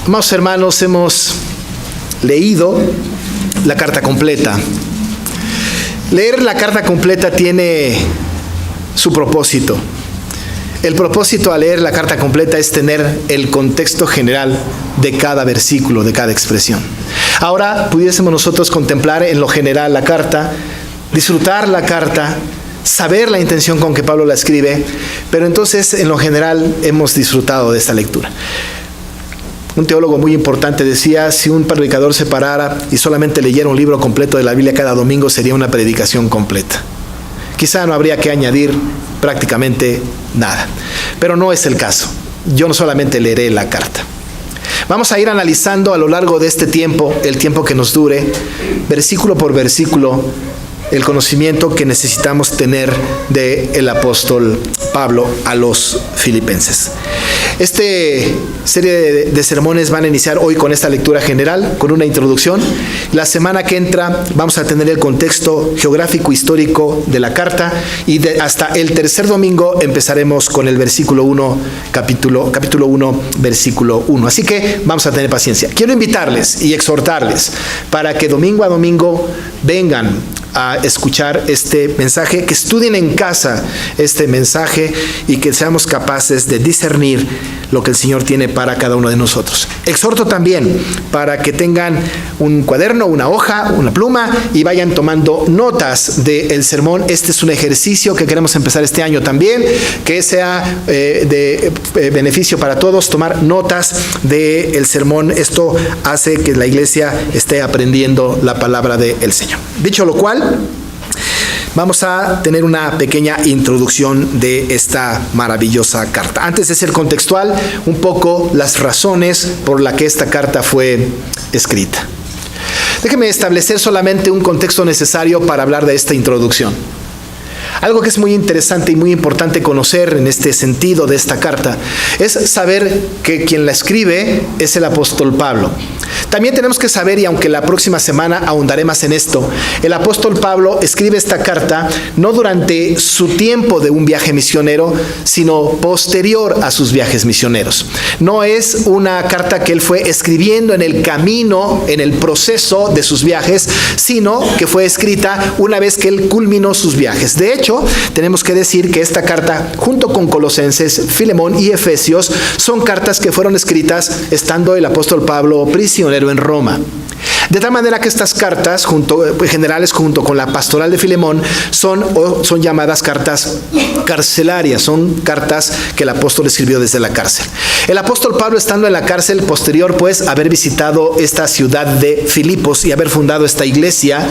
Amados hermanos, hemos leído la carta completa. Leer la carta completa tiene su propósito. El propósito al leer la carta completa es tener el contexto general de cada versículo, de cada expresión. Ahora pudiésemos nosotros contemplar en lo general la carta, disfrutar la carta, saber la intención con que Pablo la escribe, pero entonces en lo general hemos disfrutado de esta lectura. Un teólogo muy importante decía, si un predicador se parara y solamente leyera un libro completo de la Biblia cada domingo, sería una predicación completa. Quizá no habría que añadir prácticamente nada, pero no es el caso. Yo no solamente leeré la carta. Vamos a ir analizando a lo largo de este tiempo, el tiempo que nos dure, versículo por versículo, el conocimiento que necesitamos tener del apóstol Pablo a los filipenses. Esta serie de sermones van a iniciar hoy con esta lectura general, con una introducción. La semana que entra vamos a tener el contexto geográfico histórico de la carta y hasta el tercer domingo empezaremos con el versículo 1, capítulo 1, versículo 1. Así que vamos a tener paciencia. Quiero invitarles y exhortarles para que domingo a domingo vengan a escuchar este mensaje, que estudien en casa este mensaje y que seamos capaces de discernir lo que el Señor tiene para cada uno de nosotros. Exhorto también para que tengan un cuaderno, una hoja, una pluma y vayan tomando notas del sermón. Este es un ejercicio que queremos empezar este año también, que sea de beneficio para todos, tomar notas del sermón. Esto hace que la iglesia esté aprendiendo la palabra del Señor. Dicho lo cual, vamos a tener una pequeña introducción de esta maravillosa carta. Antes de ser contextual, un poco las razones por las que esta carta fue escrita. Déjeme establecer solamente un contexto necesario para hablar de esta introducción. Algo que es muy interesante y muy importante conocer en este sentido de esta carta es saber que quien la escribe es el apóstol Pablo. También tenemos que saber, y aunque la próxima semana ahondaré más en esto, el apóstol Pablo escribe esta carta no durante su tiempo de un viaje misionero, sino posterior a sus viajes misioneros. No es una carta que él fue escribiendo en el camino, en el proceso de sus viajes, sino que fue escrita una vez que él culminó sus viajes. De hecho, tenemos que decir que esta carta, junto con Colosenses, Filemón y Efesios, son cartas que fueron escritas estando el apóstol Pablo prisionero en Roma. De tal manera que estas cartas, generales junto con la pastoral de Filemón, son llamadas cartas carcelarias, son cartas que el apóstol escribió desde la cárcel. El apóstol Pablo, estando en la cárcel, posterior pues haber visitado esta ciudad de Filipos y haber fundado esta iglesia,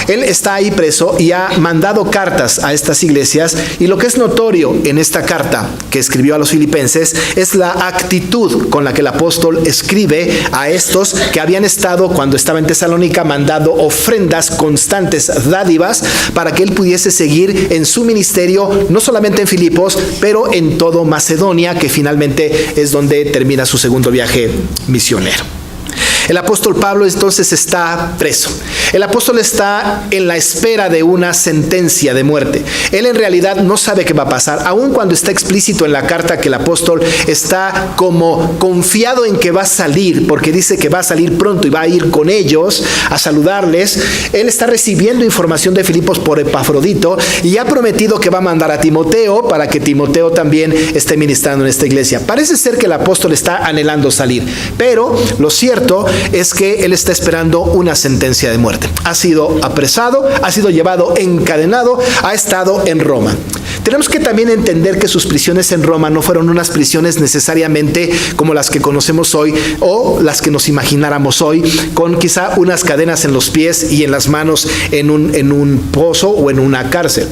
él está ahí preso y ha mandado cartas a estas iglesias, y lo que es notorio en esta carta que escribió a los filipenses es la actitud con la que el apóstol escribe a estos que habían estado, cuando estaba en Tesalónica, mandando ofrendas constantes, dádivas, para que él pudiese seguir en su ministerio, no solamente en Filipos, pero en todo Macedonia, que finalmente es donde termina su segundo viaje misionero. El apóstol Pablo entonces está preso. El apóstol está en la espera de una sentencia de muerte. Él en realidad no sabe qué va a pasar, aun cuando está explícito en la carta que el apóstol está como confiado en que va a salir, porque dice que va a salir pronto y va a ir con ellos a saludarles. Él está recibiendo información de Filipos por Epafrodito y ha prometido que va a mandar a Timoteo para que Timoteo también esté ministrando en esta iglesia. Parece ser que el apóstol está anhelando salir, pero lo cierto es que él está esperando una sentencia de muerte. Ha sido apresado, ha sido llevado encadenado, ha estado en Roma. Tenemos que también entender que sus prisiones en Roma no fueron unas prisiones necesariamente como las que conocemos hoy o las que nos imagináramos hoy, con quizá unas cadenas en los pies y en las manos en un pozo o en una cárcel.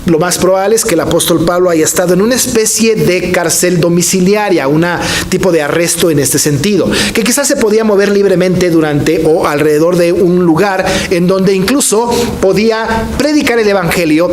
Lo más probable es que el apóstol Pablo haya estado en una especie de cárcel domiciliaria, un tipo de arresto en este sentido, que quizás se podía mover libremente libremente durante o alrededor de un lugar en donde incluso podía predicar el evangelio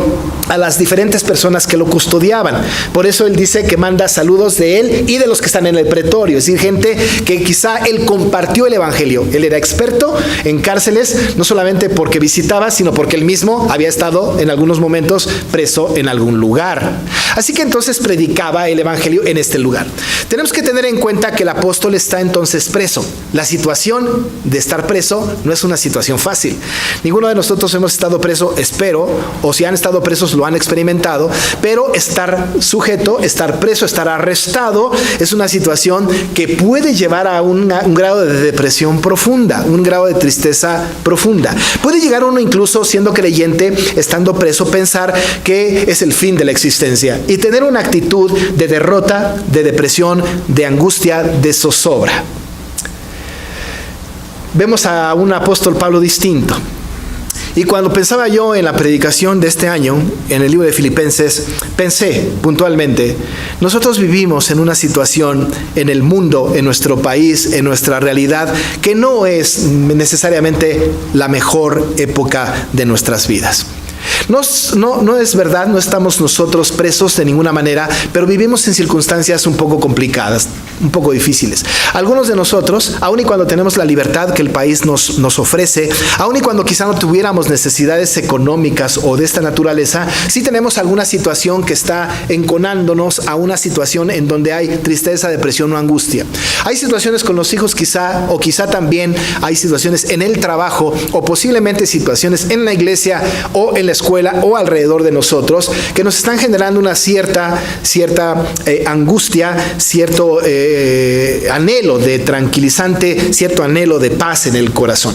a las diferentes personas que lo custodiaban. Por eso él dice que manda saludos de él y de los que están en el pretorio, es decir, gente que quizá él compartió el evangelio. Él era experto en cárceles, no solamente porque visitaba, sino porque él mismo había estado en algunos momentos preso en algún lugar. Así que entonces predicaba el evangelio en este lugar. Tenemos que tener en cuenta que el apóstol está entonces preso. La situación de estar preso no es una situación fácil. Ninguno de nosotros hemos estado preso, espero, o si han estado presos lo han experimentado, pero estar sujeto, estar preso, estar arrestado es una situación que puede llevar a un grado de depresión profunda, un grado de tristeza profunda. Puede llegar uno incluso siendo creyente, estando preso, pensar que es el fin de la existencia y tener una actitud de derrota, de depresión, de angustia, de zozobra. Vemos a un apóstol Pablo distinto. Y cuando pensaba yo en la predicación de este año, en el libro de Filipenses, pensé puntualmente, nosotros vivimos en una situación en el mundo, en nuestro país, en nuestra realidad, que no es necesariamente la mejor época de nuestras vidas. No es verdad, no estamos nosotros presos de ninguna manera, pero vivimos en circunstancias un poco complicadas, un poco difíciles. Algunos de nosotros, aun y cuando tenemos la libertad que el país nos ofrece, aun y cuando quizá no tuviéramos necesidades económicas o de esta naturaleza, sí tenemos alguna situación que está enconándonos a una situación en donde hay tristeza, depresión o angustia. Hay situaciones con los hijos quizá, o quizá también hay situaciones en el trabajo, o posiblemente situaciones en la iglesia o en la escuela o alrededor de nosotros que nos están generando una cierta angustia, cierto anhelo de tranquilizante, cierto anhelo de paz en el corazón.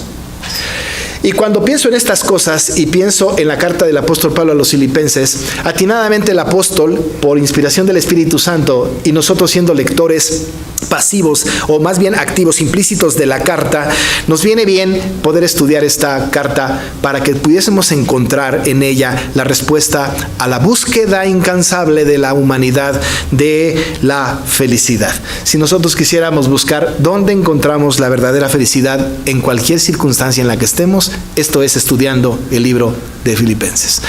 Y cuando pienso en estas cosas y pienso en la carta del apóstol Pablo a los Filipenses, atinadamente el apóstol, por inspiración del Espíritu Santo y nosotros siendo lectores pasivos o más bien activos, implícitos de la carta, nos viene bien poder estudiar esta carta para que pudiésemos encontrar en ella la respuesta a la búsqueda incansable de la humanidad de la felicidad. Si nosotros quisiéramos buscar dónde encontramos la verdadera felicidad en cualquier circunstancia en la que estemos, esto es estudiando el libro de Filipenses.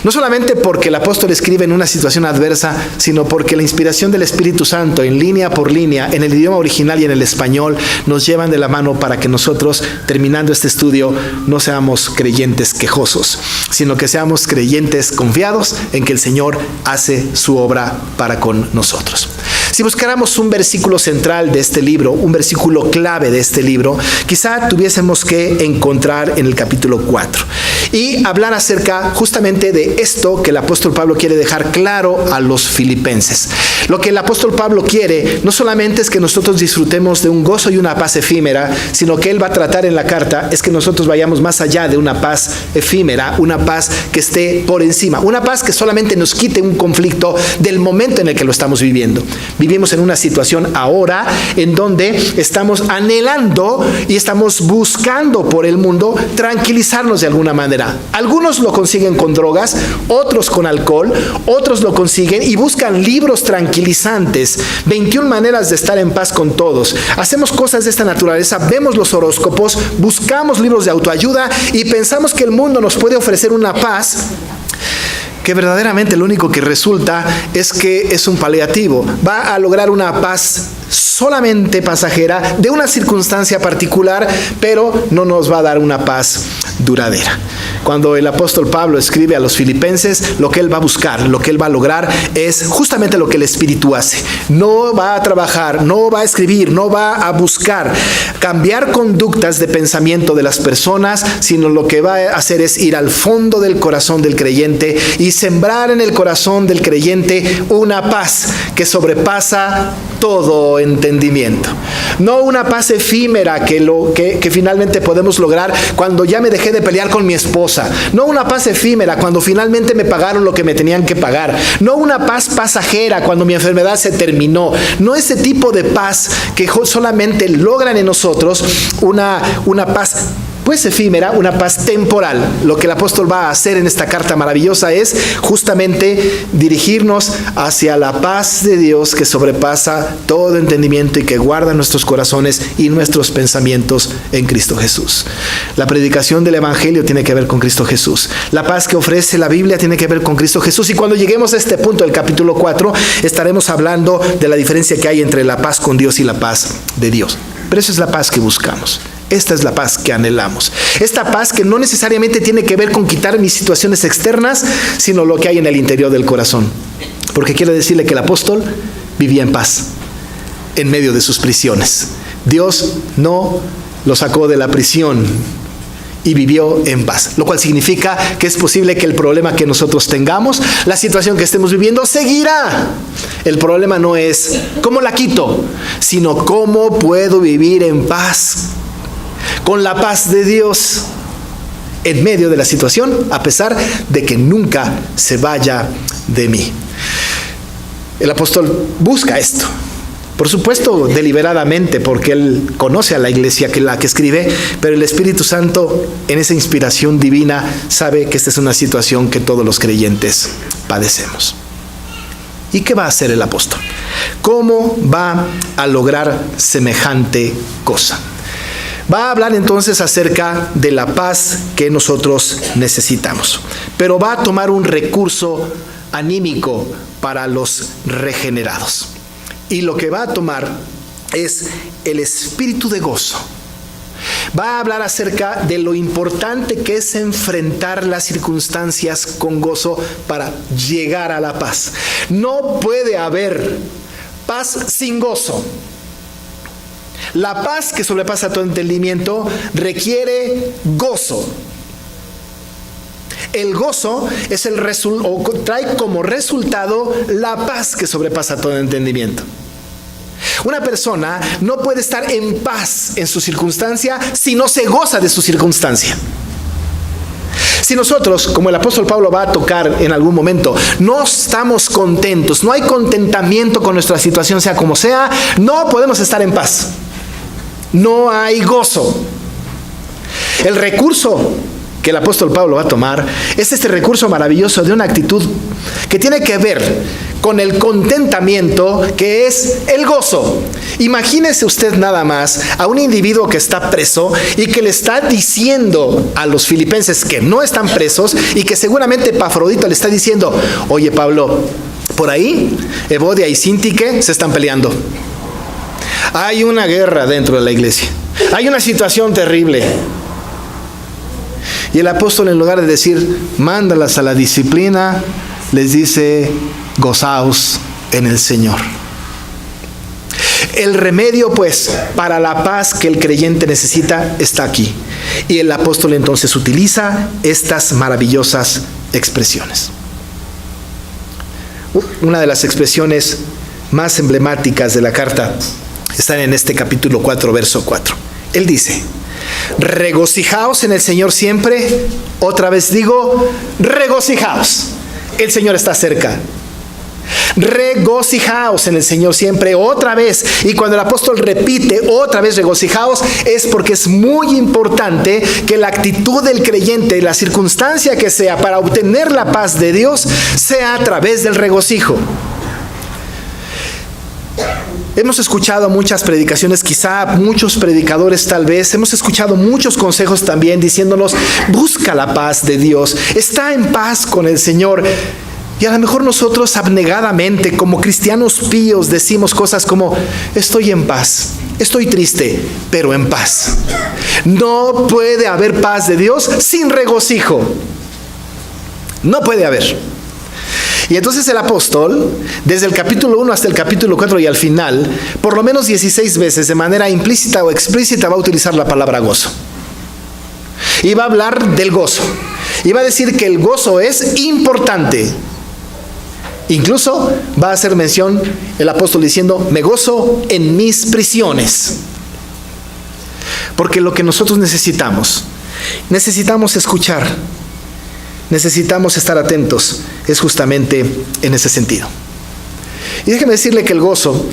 No solamente porque el apóstol escribe en una situación adversa, sino porque la inspiración del Espíritu Santo, en línea por línea, en el idioma original y en el español, nos llevan de la mano para que nosotros, terminando este estudio, no seamos creyentes quejosos, sino que seamos creyentes confiados en que el Señor hace su obra para con nosotros. Si buscáramos un versículo central de este libro, un versículo clave de este libro, quizá tuviésemos que encontrar en el capítulo 4 y hablar acerca justamente de esto que el apóstol Pablo quiere dejar claro a los filipenses. Lo que el apóstol Pablo quiere no solamente es que nosotros disfrutemos de un gozo y una paz efímera, sino que él va a tratar en la carta es que nosotros vayamos más allá de una paz efímera, una paz que esté por encima, una paz que solamente nos quite un conflicto del momento en el que lo estamos viviendo. Vivimos en una situación ahora en donde estamos anhelando y estamos buscando por el mundo tranquilizarnos de alguna manera. Algunos lo consiguen con drogas, otros con alcohol, otros lo consiguen y buscan libros tranquilizantes, 21 maneras de estar en paz con todos. Hacemos cosas de esta naturaleza, vemos los horóscopos, buscamos libros de autoayuda y pensamos que el mundo nos puede ofrecer una paz que verdaderamente lo único que resulta es que es un paliativo. Va a lograr una paz solamente pasajera de una circunstancia particular, pero no nos va a dar una paz duradera. Cuando el apóstol Pablo escribe a los filipenses, lo que él va a buscar, lo que él va a lograr es justamente lo que el Espíritu hace. No va a trabajar, no va a escribir, no va a buscar cambiar conductas de pensamiento de las personas, sino lo que va a hacer es ir al fondo del corazón del creyente y sembrar en el corazón del creyente una paz que sobrepasa todo entendimiento. No una paz efímera que finalmente podemos lograr cuando ya me dejé de pelear con mi esposa. No una paz efímera cuando finalmente me pagaron lo que me tenían que pagar. No una paz pasajera cuando mi enfermedad se terminó. No ese tipo de paz que solamente logran en nosotros una paz pues efímera, una paz temporal. Lo que el apóstol va a hacer en esta carta maravillosa es justamente dirigirnos hacia la paz de Dios que sobrepasa todo entendimiento y que guarda nuestros corazones y nuestros pensamientos en Cristo Jesús. La predicación del Evangelio tiene que ver con Cristo Jesús. La paz que ofrece la Biblia tiene que ver con Cristo Jesús. Y cuando lleguemos a este punto del capítulo 4, estaremos hablando de la diferencia que hay entre la paz con Dios y la paz de Dios. Pero esa es la paz que buscamos. Esta es la paz que anhelamos. Esta paz que no necesariamente tiene que ver con quitar mis situaciones externas, sino lo que hay en el interior del corazón. Porque quiero decirle que el apóstol vivía en paz en medio de sus prisiones. Dios no lo sacó de la prisión y vivió en paz. Lo cual significa que es posible que el problema que nosotros tengamos, la situación que estemos viviendo, seguirá. El problema no es cómo la quito, sino cómo puedo vivir en paz, con la paz de Dios en medio de la situación, a pesar de que nunca se vaya de mí. El apóstol busca esto. Por supuesto, deliberadamente, porque él conoce a la iglesia que la que escribe, pero el Espíritu Santo, en esa inspiración divina, sabe que esta es una situación que todos los creyentes padecemos. ¿Y qué va a hacer el apóstol? ¿Cómo va a lograr semejante cosa? Va a hablar entonces acerca de la paz que nosotros necesitamos, pero va a tomar un recurso anímico para los regenerados. Y lo que va a tomar es el espíritu de gozo. Va a hablar acerca de lo importante que es enfrentar las circunstancias con gozo para llegar a la paz. No puede haber paz sin gozo. La paz que sobrepasa todo entendimiento requiere gozo. El gozo es trae como resultado la paz que sobrepasa todo entendimiento. Una persona no puede estar en paz en su circunstancia si no se goza de su circunstancia. Si nosotros, como el apóstol Pablo va a tocar en algún momento, no estamos contentos, no hay contentamiento con nuestra situación, sea como sea, no podemos estar en paz. No hay gozo. El recurso que el apóstol Pablo va a tomar es este recurso maravilloso de una actitud que tiene que ver con el contentamiento, que es el gozo. Imagínese usted nada más a un individuo que está preso y que le está diciendo a los filipenses que no están presos y que seguramente Epafrodito le está diciendo: oye Pablo, por ahí Evodia y Síntique se están peleando. Hay una guerra dentro de la iglesia. Hay una situación terrible. Y el apóstol, en lugar de decir mándalas a la disciplina, les dice: gozaos en el Señor. El remedio, pues, para la paz que el creyente necesita está aquí. Y el apóstol entonces utiliza estas maravillosas expresiones. Una de las expresiones más emblemáticas de la carta están en este capítulo 4, verso 4. Él dice: regocijaos en el Señor siempre. Otra vez digo, regocijaos. El Señor está cerca. Regocijaos en el Señor siempre. Otra vez. Y cuando el apóstol repite otra vez regocijaos, es porque es muy importante que la actitud del creyente, la circunstancia que sea para obtener la paz de Dios, sea a través del regocijo. Hemos escuchado muchas predicaciones, quizá muchos predicadores tal vez, hemos escuchado muchos consejos también diciéndonos: busca la paz de Dios, está en paz con el Señor. Y a lo mejor nosotros abnegadamente, como cristianos píos, decimos cosas como: estoy en paz, estoy triste, pero en paz. No puede haber paz de Dios sin regocijo. No puede haber. Y entonces el apóstol, desde el capítulo 1 hasta el capítulo 4 y al final, por lo menos 16 veces, de manera implícita o explícita, va a utilizar la palabra gozo. Y va a hablar del gozo. Y va a decir que el gozo es importante. Incluso va a hacer mención el apóstol diciendo: me gozo en mis prisiones. Porque lo que nosotros necesitamos escuchar, necesitamos estar atentos, es justamente en ese sentido. Y déjeme decirle que el gozo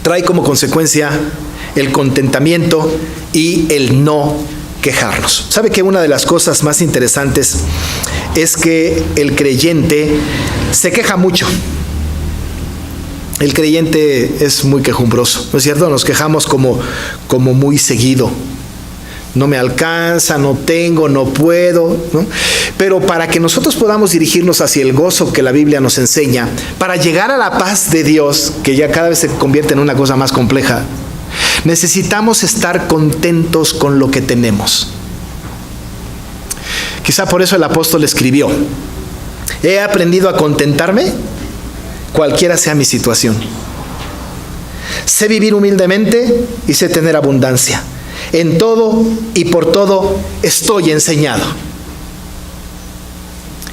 trae como consecuencia el contentamiento y el no quejarnos. ¿Sabe que una de las cosas más interesantes es que el creyente se queja mucho? El creyente es muy quejumbroso, ¿no es cierto? Nos quejamos como muy seguido. No me alcanza, no tengo, no puedo, ¿no? Pero para que nosotros podamos dirigirnos hacia el gozo que la Biblia nos enseña, para llegar a la paz de Dios, que ya cada vez se convierte en una cosa más compleja, necesitamos estar contentos con lo que tenemos. Quizá por eso el apóstol escribió: he aprendido a contentarme cualquiera sea mi situación. Sé vivir humildemente y sé tener abundancia. En todo y por todo estoy enseñado.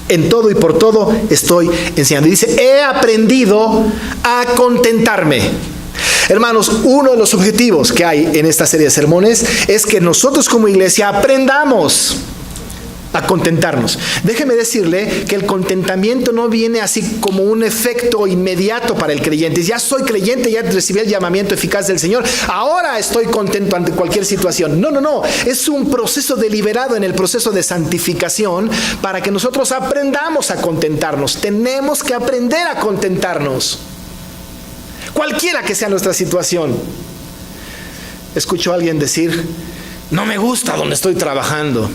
En todo y por todo estoy enseñando. Y dice: he aprendido a contentarme. Hermanos, uno de los objetivos que hay en esta serie de sermones es que nosotros como iglesia aprendamos a contentarnos. Déjeme decirle que el contentamiento no viene así como un efecto inmediato para el creyente. Ya soy creyente, ya recibí el llamamiento eficaz del Señor, ahora estoy contento ante cualquier situación. No. Es un proceso deliberado en el proceso de santificación para que nosotros aprendamos a contentarnos. Tenemos que aprender a contentarnos, cualquiera que sea nuestra situación. Escucho a alguien decir: no me gusta donde estoy trabajando.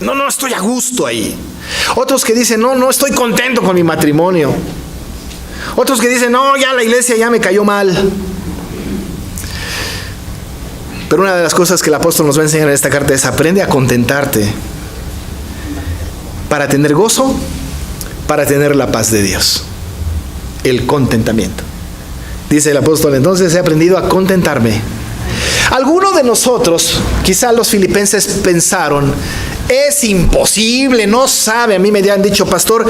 No estoy a gusto ahí. Otros que dicen: no estoy contento con mi matrimonio. Otros que dicen: no, ya la iglesia ya me cayó mal. Pero una de las cosas que el apóstol nos va a enseñar en esta carta es: aprende a contentarte para tener gozo, para tener la paz de Dios. El contentamiento. Dice el apóstol: entonces he aprendido a contentarme. Algunos de nosotros, quizá los filipenses, pensaron: es imposible, no sabe. A mí me han dicho: pastor,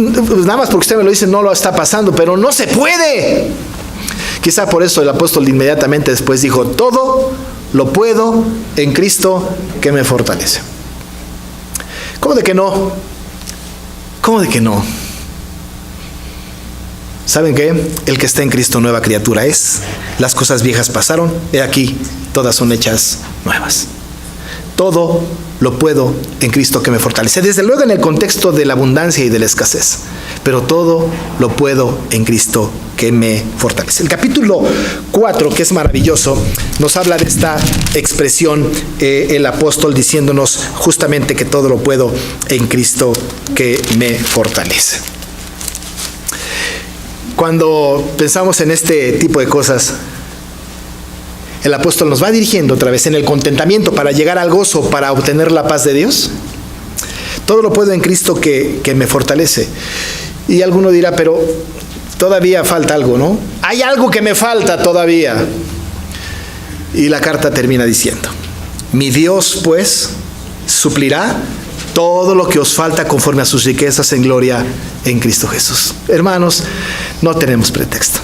nada más porque usted me lo dice no lo está pasando, pero no se puede. Quizá por eso el apóstol inmediatamente después dijo: todo lo puedo en Cristo que me fortalece. ¿Cómo de que no? ¿Cómo de que no? ¿Saben qué? El que está en Cristo nueva criatura es. Las cosas viejas pasaron, he aquí, todas son hechas nuevas. Todo lo puedo en Cristo que me fortalece. Desde luego en el contexto de la abundancia y de la escasez, pero todo lo puedo en Cristo que me fortalece. El capítulo 4, que es maravilloso, nos habla de esta expresión, el apóstol diciéndonos justamente que todo lo puedo en Cristo que me fortalece. Cuando pensamos en este tipo de cosas, el apóstol nos va dirigiendo otra vez en el contentamiento para llegar al gozo, para obtener la paz de Dios. Todo lo puedo en Cristo que me fortalece. Y alguno dirá: pero todavía falta algo, ¿no? Hay algo que me falta todavía. Y la carta termina diciendo: mi Dios pues suplirá todo lo que os falta conforme a sus riquezas en gloria en Cristo Jesús. Hermanos, no tenemos pretexto.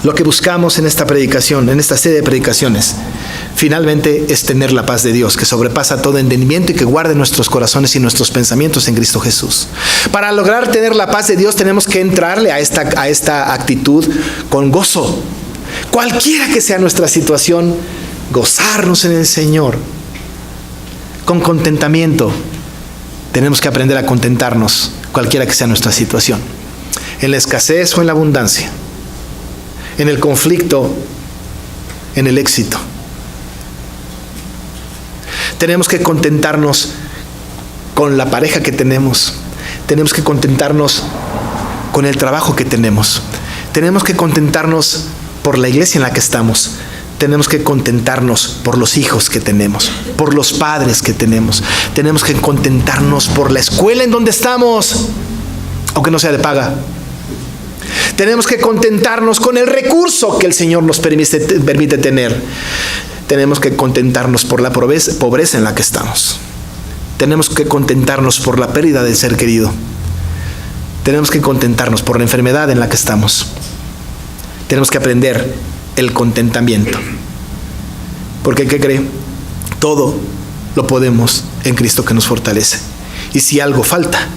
Lo que buscamos en esta predicación, en esta serie de predicaciones, finalmente es tener la paz de Dios, que sobrepasa todo entendimiento y que guarde nuestros corazones y nuestros pensamientos en Cristo Jesús. Para lograr tener la paz de Dios tenemos que entrarle a esta actitud con gozo. Cualquiera que sea nuestra situación, gozarnos en el Señor. Con contentamiento. Tenemos que aprender a contentarnos, cualquiera que sea nuestra situación. En la escasez o en la abundancia. En el conflicto, en el éxito. Tenemos que contentarnos con la pareja que tenemos. Tenemos que contentarnos con el trabajo que tenemos. Tenemos que contentarnos por la iglesia en la que estamos. Tenemos que contentarnos por los hijos que tenemos, por los padres que tenemos. Tenemos que contentarnos por la escuela en donde estamos, aunque no sea de paga. Tenemos que contentarnos con el recurso que el Señor nos permite tener. Tenemos que contentarnos por la pobreza en la que estamos. Tenemos que contentarnos por la pérdida del ser querido. Tenemos que contentarnos por la enfermedad en la que estamos. Tenemos que aprender el contentamiento. Porque, ¿qué cree? Todo lo podemos en Cristo que nos fortalece. Y si algo falta,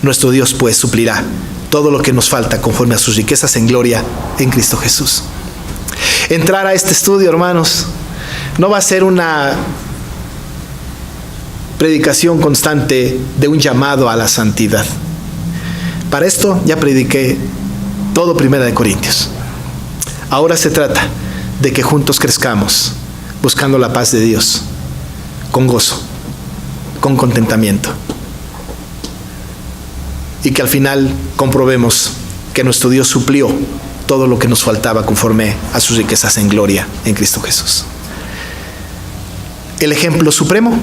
nuestro Dios pues suplirá todo lo que nos falta conforme a sus riquezas en gloria en Cristo Jesús. Entrar a este estudio, hermanos, No va a ser una predicación constante de un llamado a la santidad. Para esto ya prediqué todo 1 Corintios. Ahora se trata de que juntos crezcamos, buscando la paz de Dios, con gozo, con contentamiento. Y que al final comprobemos que nuestro Dios suplió todo lo que nos faltaba conforme a sus riquezas en gloria en Cristo Jesús. El ejemplo supremo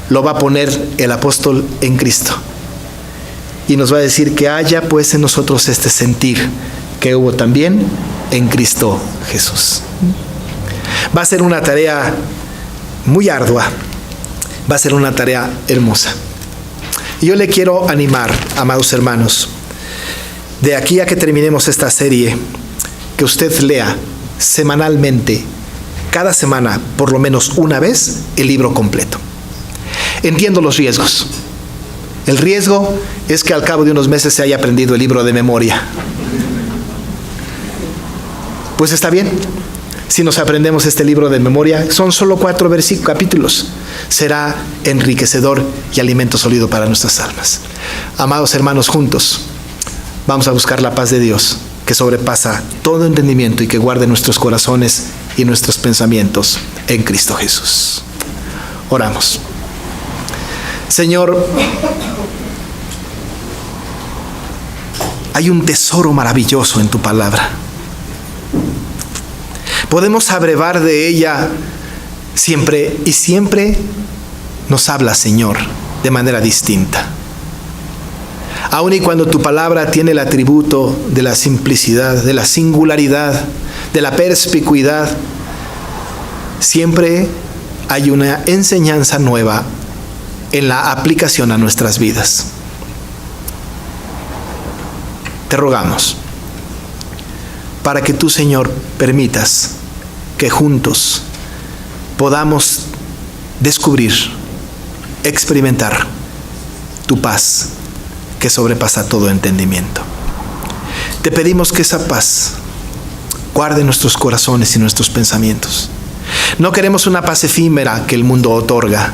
lo va a poner el apóstol en Cristo. Y nos va a decir que haya pues en nosotros este sentir que hubo también en Cristo Jesús. Va a ser una tarea muy ardua, va a ser una tarea hermosa. Y yo le quiero animar, amados hermanos, de aquí a que terminemos esta serie, que usted lea semanalmente, cada semana, por lo menos una vez, el libro completo. Entiendo los riesgos. El riesgo es que al cabo de unos meses se haya aprendido el libro de memoria. Pues está bien. Si nos aprendemos este libro de memoria, son solo 4 capítulos. Será enriquecedor y alimento sólido para nuestras almas. Amados hermanos, juntos vamos a buscar la paz de Dios, que sobrepasa todo entendimiento y que guarde nuestros corazones y nuestros pensamientos en Cristo Jesús. Oramos. Señor, hay un tesoro maravilloso en tu palabra. Podemos abrevar de ella siempre, y siempre nos habla, Señor, de manera distinta. Aun y cuando tu palabra tiene el atributo de la simplicidad, de la singularidad, de la perspicuidad, siempre hay una enseñanza nueva en la aplicación a nuestras vidas. Te rogamos para que tú, Señor, permitas que juntos podamos descubrir, experimentar tu paz que sobrepasa todo entendimiento. Te pedimos que esa paz guarde nuestros corazones y nuestros pensamientos. No queremos una paz efímera que el mundo otorga.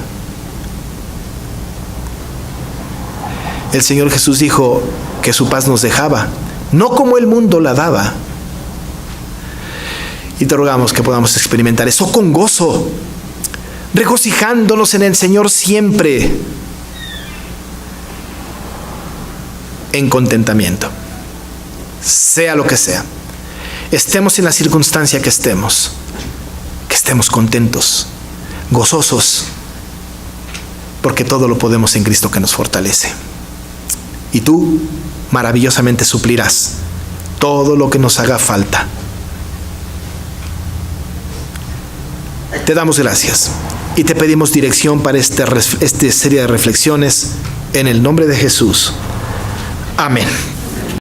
El Señor Jesús dijo que su paz nos dejaba, no como el mundo la daba. Y te rogamos que podamos experimentar eso con gozo, regocijándonos en el Señor siempre, en contentamiento, sea lo que sea. Estemos en la circunstancia que estemos contentos, gozosos, porque todo lo podemos en Cristo que nos fortalece. Y tú maravillosamente suplirás todo lo que nos haga falta. Te damos gracias y te pedimos dirección para esta serie de reflexiones en el nombre de Jesús. Amén.